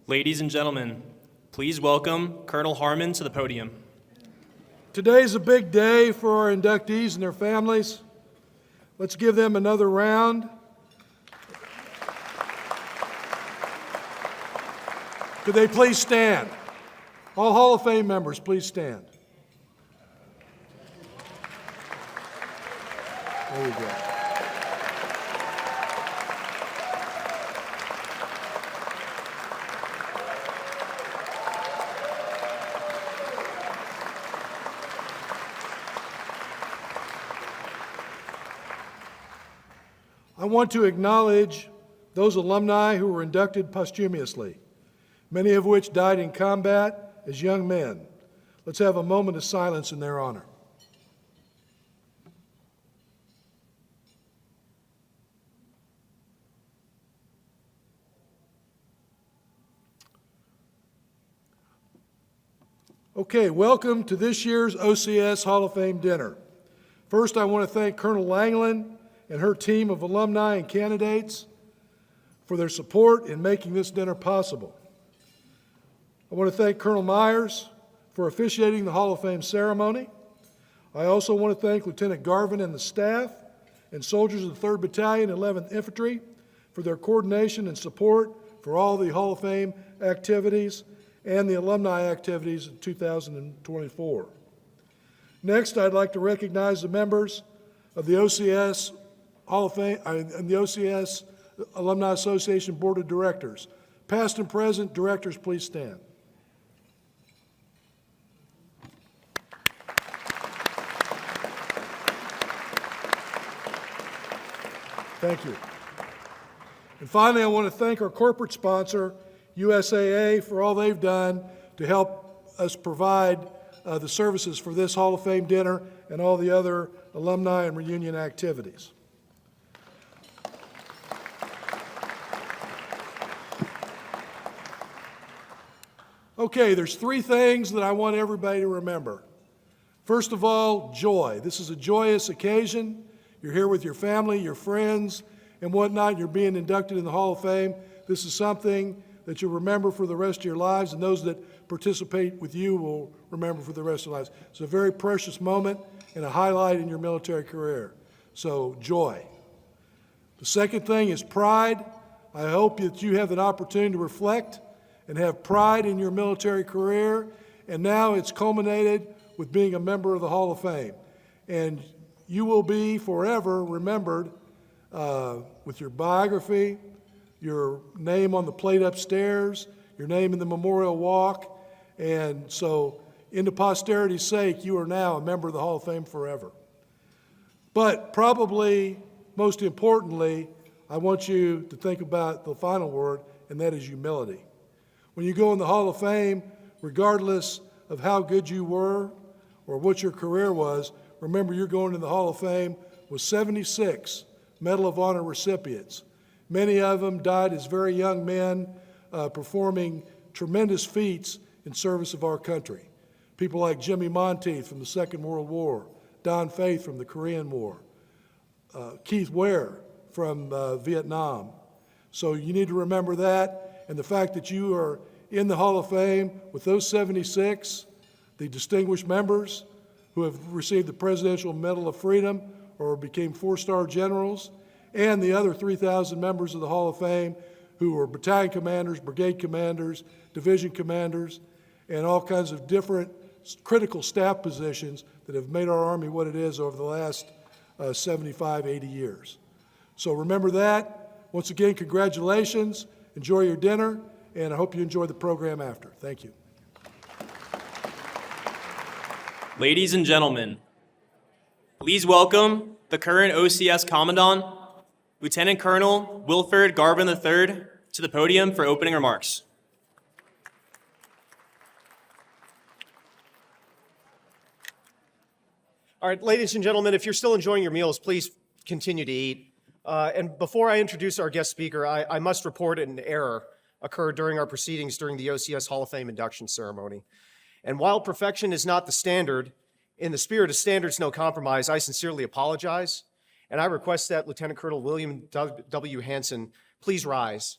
Ladies and gentlemen, please welcome Colonel Harmon to the podium. Today's a big day for our inductees and their families. Let's give them another round. Could they please stand? All Hall of Fame members, please stand. There you go. I want to acknowledge those alumni who were inducted posthumously, many of which died in combat as young men. Let's have a moment of silence in their honor. Okay, welcome to this year's OCS Hall of Fame dinner. First, I want to thank Colonel Langland and her team of alumni and candidates for their support in making this dinner possible. I want to thank Colonel Myers for officiating the Hall of Fame ceremony. I also want to thank Lieutenant Garvin and the staff and soldiers of the 3rd Battalion, 11th Infantry for their coordination and support for all the Hall of Fame activities and the alumni activities in 2024. Next, I'd like to recognize the members of the OCS Hall of Fame and the OCS Alumni Association Board of Directors. Past and present directors, please stand. Thank you. And finally, I want to thank our corporate sponsor, USAA, for all they've done to help us provide the services for this Hall of Fame dinner and all the other alumni and reunion activities. Okay, there's 3 things that I want everybody to remember. First of all, joy. This is a joyous occasion. You're here with your family, your friends, and whatnot. You're being inducted in the Hall of Fame. This is something that you'll remember for the rest of your lives, and those that participate with you will remember for the rest of their lives. It's a very precious moment and a highlight in your military career. So, joy. The second thing is pride. I hope that you have an opportunity to reflect and have pride in your military career, and now it's culminated with being a member of the Hall of Fame. And you will be forever remembered with your biography, your name on the plate upstairs, your name in the memorial walk, and so into posterity's sake, you are now a member of the Hall of Fame forever. But probably most importantly, I want you to think about the final word, and that is humility. When you go in the Hall of Fame, regardless of how good you were or what your career was, remember you're going in the Hall of Fame with 76 Medal of Honor recipients. Many of them died as very young men, performing tremendous feats in service of our country. People like Jimmy Monteith from the Second World War, Don Faith from the Korean War, Keith Ware from Vietnam. So you need to remember that, and the fact that you are in the Hall of Fame with those 76, the distinguished members who have received the Presidential Medal of Freedom or became 4-star generals, and the other 3,000 members of the Hall of Fame who were battalion commanders, brigade commanders, division commanders, and all kinds of different critical staff positions that have made our Army what it is over the last 75, 80 years. So remember that. Once again, congratulations. Enjoy your dinner, and I hope you enjoy the program after. Thank you. Ladies and gentlemen, please welcome the current OCS Commandant, Lieutenant Colonel Wilford Garvin III, to the podium for opening remarks. All right, ladies and gentlemen, if you're still enjoying your meals, please continue to eat. And before I introduce our guest speaker, I must report an error occurred during our proceedings during the OCS Hall of Fame induction ceremony. And while perfection is not the standard, in the spirit of standards no compromise, I sincerely apologize. And I request that Lieutenant Colonel William W. Hanson please rise.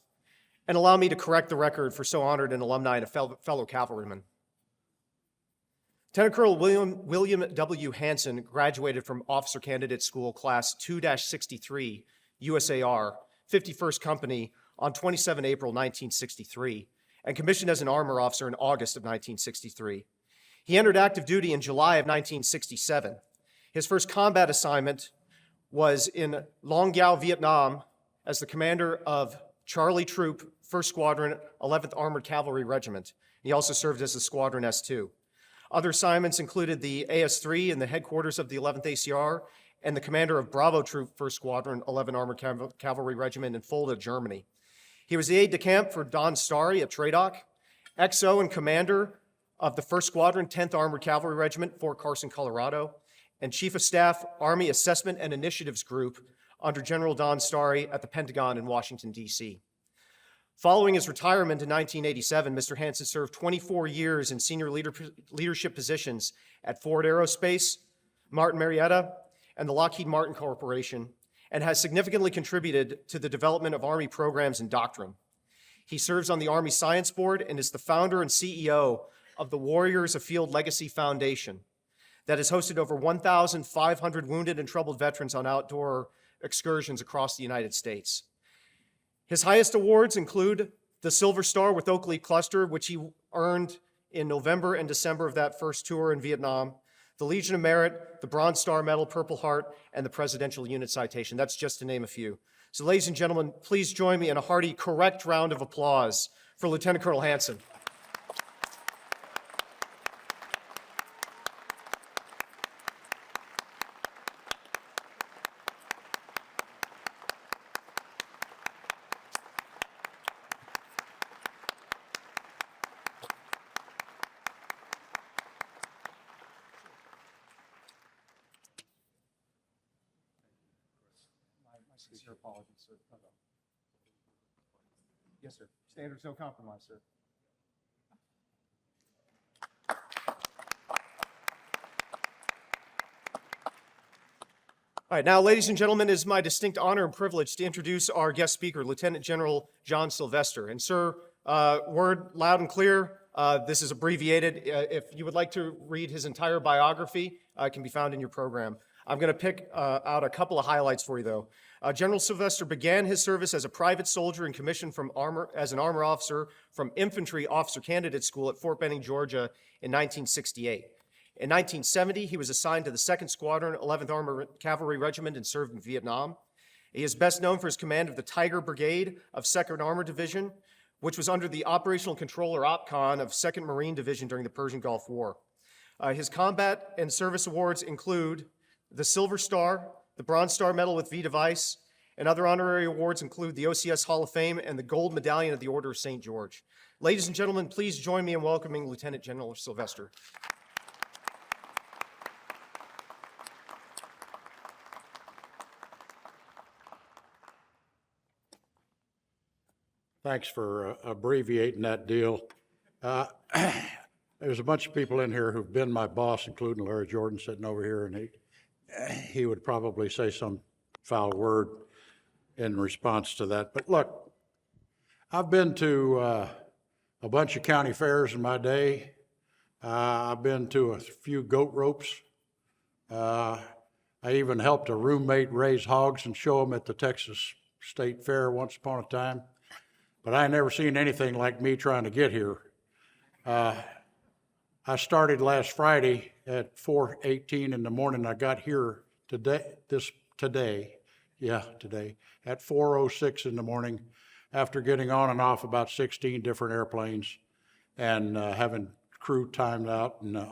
And allow me to correct the record for so honored an alumni and a fellow cavalryman. Lieutenant Colonel William W. Hanson graduated from Officer Candidate School Class 2-63 USAR, 51st Company, on 27 April 1963, and commissioned as an armor officer in August of 1963. He entered active duty in July of 1967. His first combat assignment was in Long Giao, Vietnam, as the commander of Charlie Troop, 1st Squadron, 11th Armored Cavalry Regiment. He also served as a Squadron S2. Other assignments included the AS-3 in the headquarters of the 11th ACR and the commander of Bravo Troop, 1st Squadron, 11th Armored Cavalry Regiment in Fulda, Germany. He was the aide-de-camp for Don Starry at Tradoc, XO and commander of the 1st Squadron, 10th Armored Cavalry Regiment, Fort Carson, Colorado, and Chief of Staff, Army Assessment and Initiatives Group under General Don Starry at the Pentagon in Washington, D.C. Following his retirement in 1987, Mr. Hanson served 24 years in senior leadership positions at Ford Aerospace, Martin Marietta, and the Lockheed Martin Corporation, and has significantly contributed to the development of Army programs and doctrine. He serves on the Army Science Board and is the founder and CEO of the Warriors of Field Legacy Foundation that has hosted over 1,500 wounded and troubled veterans on outdoor excursions across the United States. His highest awards include the Silver Star with Oak Leaf Cluster, which he earned in November and December of that first tour in Vietnam, the Legion of Merit, the Bronze Star Medal, Purple Heart, and the Presidential Unit Citation. That's just to name a few. So ladies and gentlemen, please join me in a hearty, correct round of applause for Lieutenant Colonel Hanson. Sincere apologies, sir. Yes, sir. Standards no compromise, sir. All right, now, ladies and gentlemen, it is my distinct honor and privilege to introduce our guest speaker, Lieutenant General John Sylvester. And sir, word loud and clear, this is abbreviated. If you would like to read his entire biography, it can be found in your program. I'm going to pick out a couple of highlights for you, though. General Sylvester began his service as a private soldier and commissioned as an armor officer from Infantry Officer Candidate School at Fort Benning, Georgia in 1968. In 1970, he was assigned to the 2nd Squadron, 11th Armored Cavalry Regiment, and served in Vietnam. He is best known for his command of the Tiger Brigade of 2nd Armored Division, which was under the Operational Controller OPCON of 2nd Marine Division during the Persian Gulf War. His combat and service awards include the Silver Star, the Bronze Star Medal with V Device, and other honorary awards include the OCS Hall of Fame and the Gold Medallion of the Order of St. George. Ladies and gentlemen, please join me in welcoming Lieutenant General Sylvester. Thanks for abbreviating that deal. There's a bunch of people in here who've been my boss, including Larry Jordan sitting over here, and he would probably say some foul word in response to that. But look, I've been to a bunch of county fairs in my day. I've been to a few goat ropes. I even helped a roommate raise hogs and show them at the Texas State Fair once upon a time. But I ain't never seen anything like me trying to get here. I started last Friday at 4:18 in the morning. I got here today at 4:06 in the morning after getting on and off about 16 different airplanes and having crew timed out and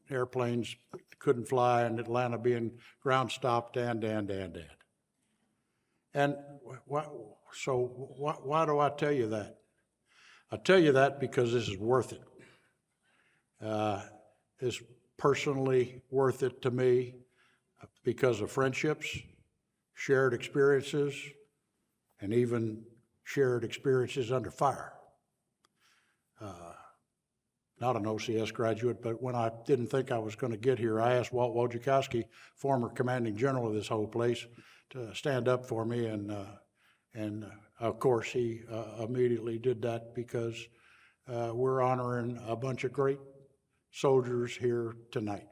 airplanes couldn't fly and Atlanta being ground stopped and. And why do I tell you that? I tell you that because this is worth it. It's personally worth it to me because of friendships, shared experiences, and even shared experiences under fire. Not an OCS graduate, but when I didn't think I was going to get here, I asked Walt Wojciechowski, former commanding general of this whole place, to stand up for me, and Of course, he immediately did that because we're honoring a bunch of great soldiers here tonight.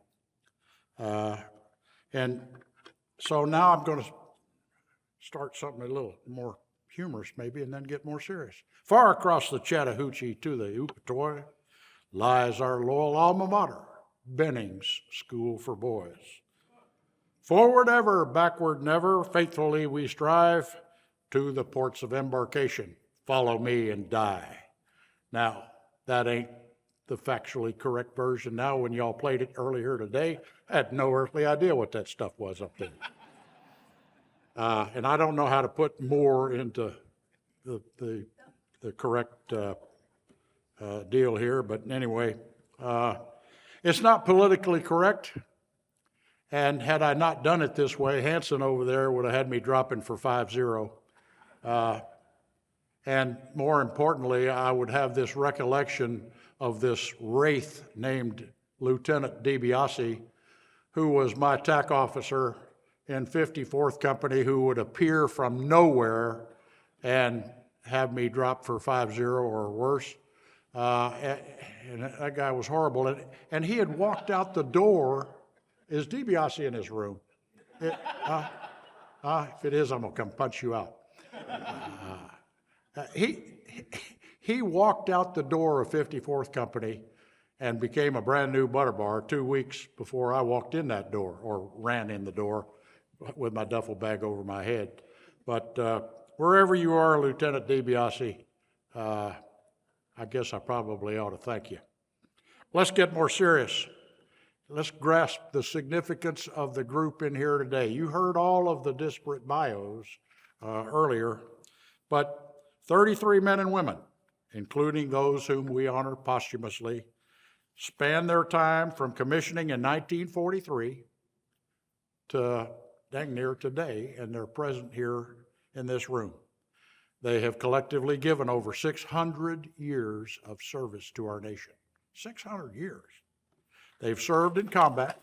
And so now I'm going to start something a little more humorous maybe and then get more serious. Far across the Chattahoochee to the Oopatoy lies our loyal alma mater, Bennings School for Boys. Forward ever, backward never, faithfully we strive to the ports of embarkation. Follow me and die. Now, that ain't the factually correct version. Now, when y'all played it earlier today, I had no earthly idea what that stuff was up there. And I don't know how to put more into the correct deal here, but anyway, it's not politically correct. And had I not done it this way, Hanson over there would have had me dropping for 5-0. And more importantly, I would have this recollection of this wraith named Lieutenant DiBiase, who was my TAC officer in 54th Company, who would appear from nowhere and have me drop for 5-0 or worse. And that guy was horrible. And he had walked out the door. Is DiBiase in his room? If it is, I'm going to come punch you out. He walked out the door of 54th Company and became a brand new butter bar 2 weeks before I walked in that door, or ran in the door with my duffel bag over my head. But wherever you are, Lieutenant DiBiase, I guess I probably ought to thank you. Let's get more serious. Let's grasp the significance of the group in here today. You heard all of the disparate bios earlier, but 33 men and women, including those whom we honor posthumously, span their time from commissioning in 1943 to dang near today, and they're present here in this room. They have collectively given over 600 years of service to our nation. 600 years. They've served in combat.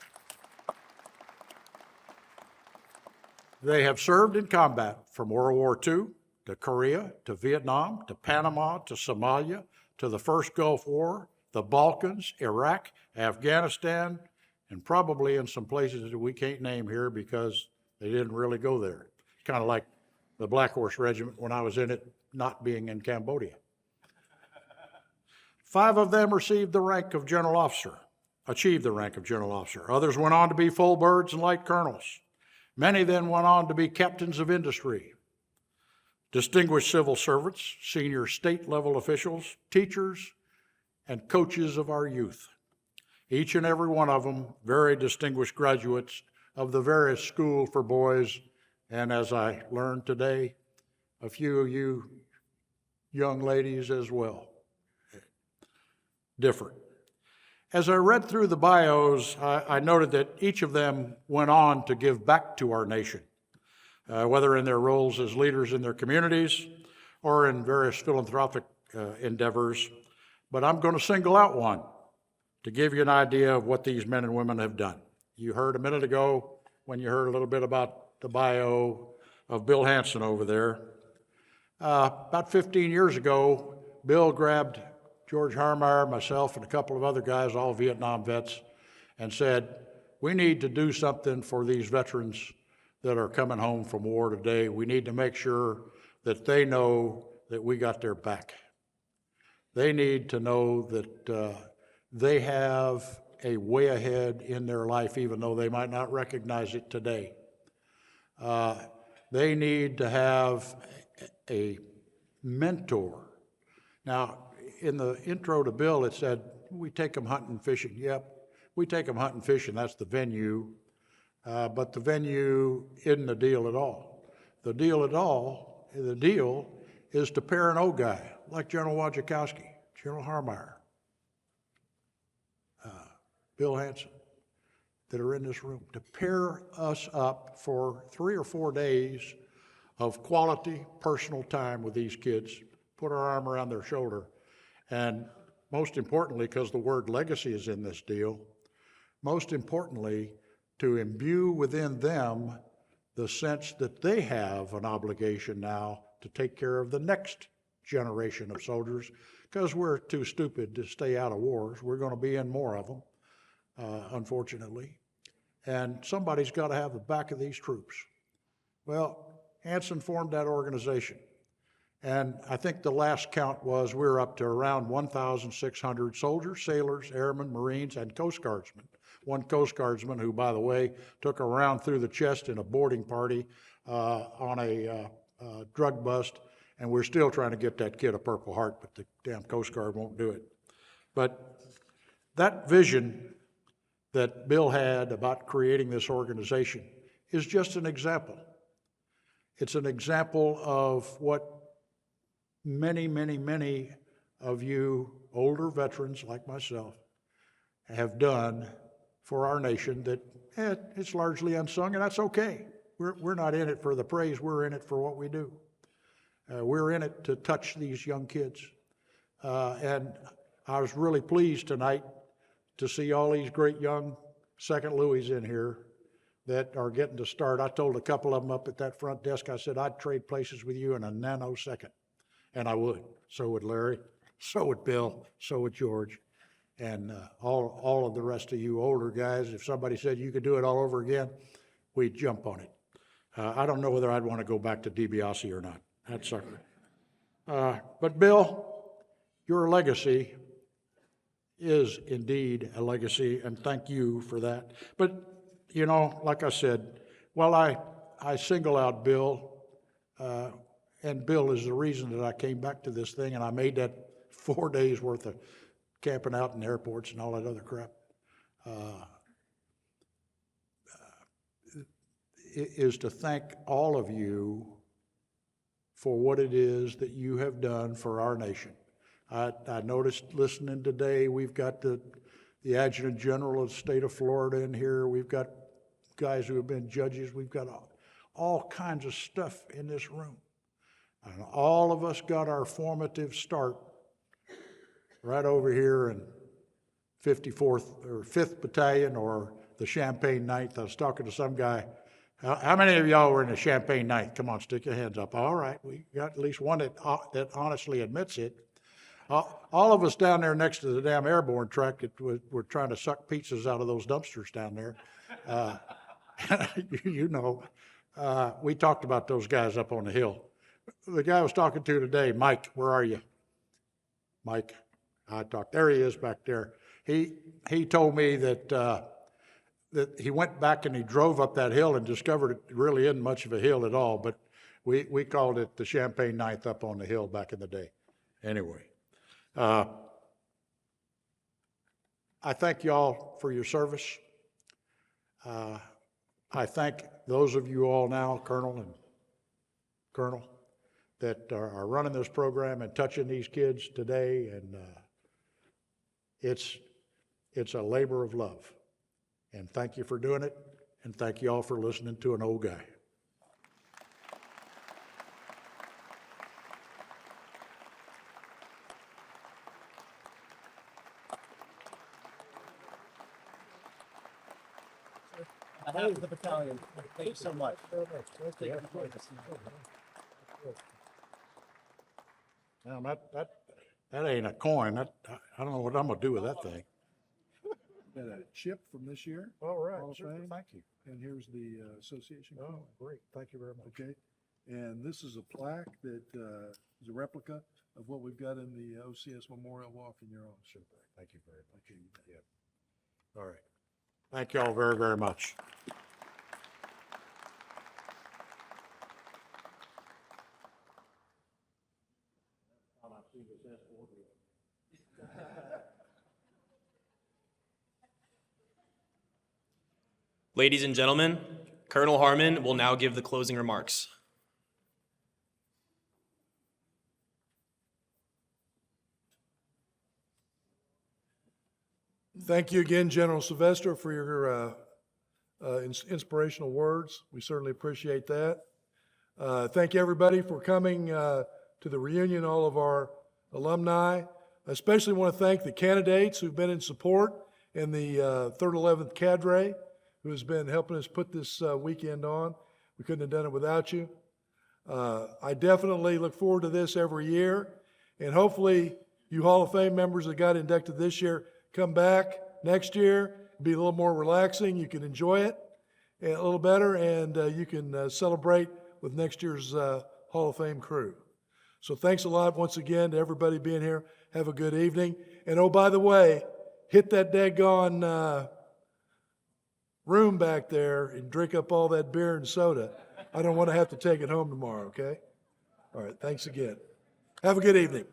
They have served in combat from World War II to Korea, to Vietnam, to Panama, to Somalia, to the first Gulf War, the Balkans, Iraq, Afghanistan, and probably in some places that we can't name here because they didn't really go there. Kind of like the Black Horse Regiment when I was in it, not being in Cambodia. 5 of them received the rank of general officer, achieved the rank of general officer. Others went on to be full birds and light colonels. Many then went on to be captains of industry, distinguished civil servants, senior state-level officials, teachers, and coaches of our youth. Each and every one of them very distinguished graduates of the various School for Boys, and as I learned today, a few of you young ladies as well. Different. As I read through the bios, I noted that each of them went on to give back to our nation, whether in their roles as leaders in their communities or in various philanthropic endeavors. But I'm going to single out one to give you an idea of what these men and women have done. You heard a minute ago when you heard a little bit about the bio of Bill Hanson over there. About 15 years ago, Bill grabbed George Harmeyer, myself, and a couple of other guys, all Vietnam vets, and said, we need to do something for these veterans that are coming home from war today. We need to make sure that they know that we got their back. They need to know that they have a way ahead in their life, even though they might not recognize it today. They need to have a mentor. Now, in the intro to Bill, it said, we take them hunting, fishing. Yep, we take them hunting, fishing. That's the venue. But the venue isn't the deal at all. The deal is to pair an old guy like General Wojciechowski, General Harmeyer, Bill Hanson, that are in this room, to pair us up for 3 or 4 days of quality personal time with these kids, put our arm around their shoulder, and most importantly, because the word legacy is in this deal, most importantly, to imbue within them the sense that they have an obligation now to take care of the next generation of soldiers, because we're too stupid to stay out of wars. We're going to be in more of them, unfortunately. And somebody's got to have the back of these troops. Well, Anson formed that organization. And I think the last count was we're up to around 1,600 soldiers, sailors, airmen, Marines, and Coast Guardsmen. One Coast Guardsman who, by the way, took a round through the chest in a boarding party on a drug bust, and we're still trying to get that kid a Purple Heart, but the damn Coast Guard won't do it. But that vision that Bill had about creating this organization is just an example. It's an example of what many, many, many of you older veterans like myself have done for our nation that it's largely unsung, and that's okay. We're not in it for the praise, we're in it for what we do. We're in it to touch these young kids. And I was really pleased tonight to see all these great young Second Louis in here that are getting to start. I told a couple of them up at that front desk, I said, I'd trade places with you in a nanosecond. And I would. So would Larry, so would Bill, so would George, and all of the rest of you older guys. If somebody said you could do it all over again, we'd jump on it. I don't know whether I'd want to go back to DiBiase or not. That sucker. But Bill, your legacy is indeed a legacy, and thank you for that. But, you know, like I said, while I single out Bill, and Bill is the reason that I came back to this thing, and I made that 4 days worth of camping out in airports and all that other crap, is to thank all of you for what it is that you have done for our nation. I noticed listening today, we've got the Adjutant General of the state of Florida in here. We've got guys who have been judges. We've got all kinds of stuff in this room. And all of us got our formative start right over here in 54th or 5th Battalion or the Champagne 9th. I was talking to some guy. How many of y'all were in the Champagne 9th? Come on, stick your hands up. All right, we got at least one that honestly admits it. All of us down there next to the damn airborne track that were trying to suck pizzas out of those dumpsters down there. You know, we talked about those guys up on the hill. The guy I was talking to today, Mike, where are you? Mike, there he is back there. He told me that he went back and he drove up that hill and discovered it really isn't much of a hill at all, but we called it the Champagne 9th up on the hill back in the day. Anyway, I thank y'all for your service. I thank those of you all now, Colonel, that are running this program and touching these kids today, and it's a labor of love. And thank you for doing it, and thank you all for listening to an old guy. On behalf of the battalion, thank you so much. Now, that ain't a coin. I don't know what I'm gonna do with that thing. Got a chip from this year. All right, Hall of sure, Fame. thank you. And here's the association coin. Oh, great, thank you very much. Okay, and this is a plaque that is a replica of what we've got in the OCS Memorial Walk in your own. Super, thank you very much. Yeah. All right, thank you all very, very much. Ladies and gentlemen, Colonel Harmon will now give the closing remarks. Thank you again, General Sylvester, for your inspirational words. We certainly appreciate that. Thank everybody for coming to the reunion, all of our alumni. I especially want to thank the candidates who've been in support and the 3rd 11th cadre who has been helping us put this weekend on. We couldn't have done it without you. I definitely look forward to this every year, and hopefully you Hall of Fame members that got inducted this year come back next year, be a little more relaxing, you can enjoy it a little better, and you can celebrate with next year's Hall of Fame crew. So thanks a lot once again to everybody being here. Have a good evening. And oh, by the way, hit that daggone room back there and drink up all that beer and soda. I don't want to have to take it home tomorrow, okay? All right, thanks again. Have a good evening.